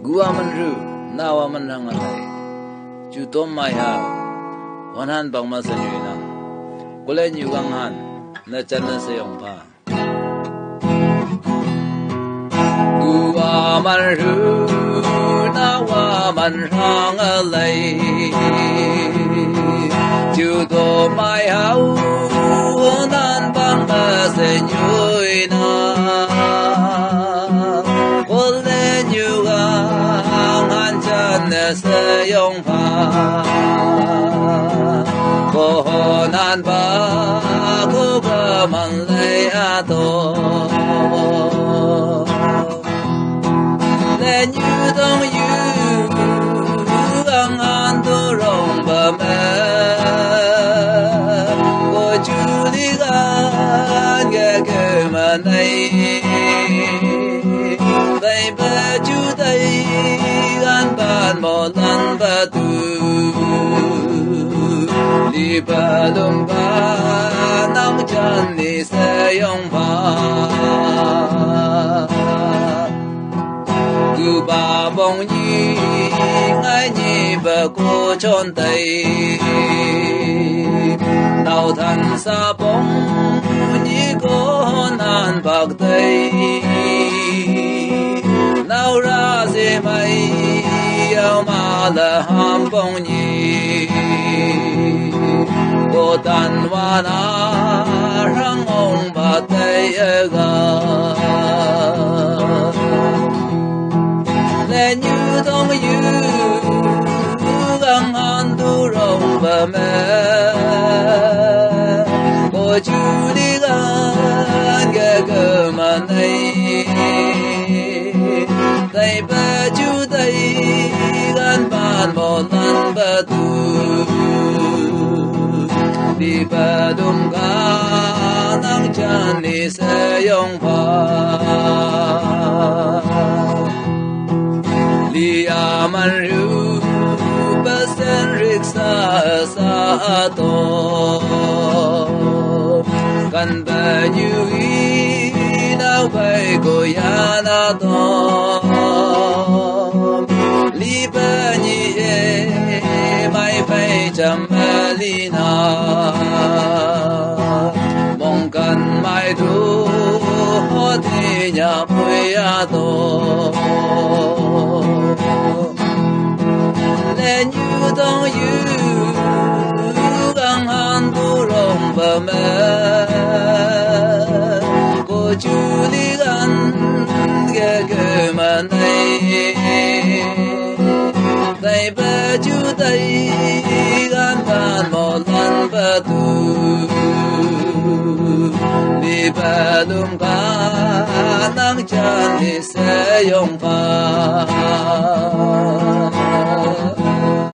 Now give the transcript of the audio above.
Gua menru nawa menangalai jutom maya wanan bang masanina kule nyugangan na chana sayong pa Gua menru nawa menangalai jutom maya wanan bang masanina sayong pa kohonan ba ko ba man lay ato lên như đông yu ang an to rong ba me ko chu li gan ge ge ma nay bay ba chu tay an ban mo lan ba tu li ba lum ba nam chan ni sa yong ba gu ba bong yi ngai ni ba ko chon tai nao than sa bong ni ko nan bak tai nao ra se mai yao ma la ham bong ni cô tan wa na rang ong ba tai ga lên như đông yu gang han tu rong ba me cô chu đi gan ge ge ma nei tay ba chu tay gan ban mo lan ba tu đi ba dum ga nang chan ni se yong pa li aman ru ba sen rik sa to kan ba như ý nào bay go ya na to li ba ni e mai bay cham li na mong kan mai tu ho thi nya pui ya to lên như đông yu gang han tu rong ba me cô chu li gan ge ge ma nei tay ba chu tay gan ban mo lan ba tu li ba dum ka nang chan ni se yong pa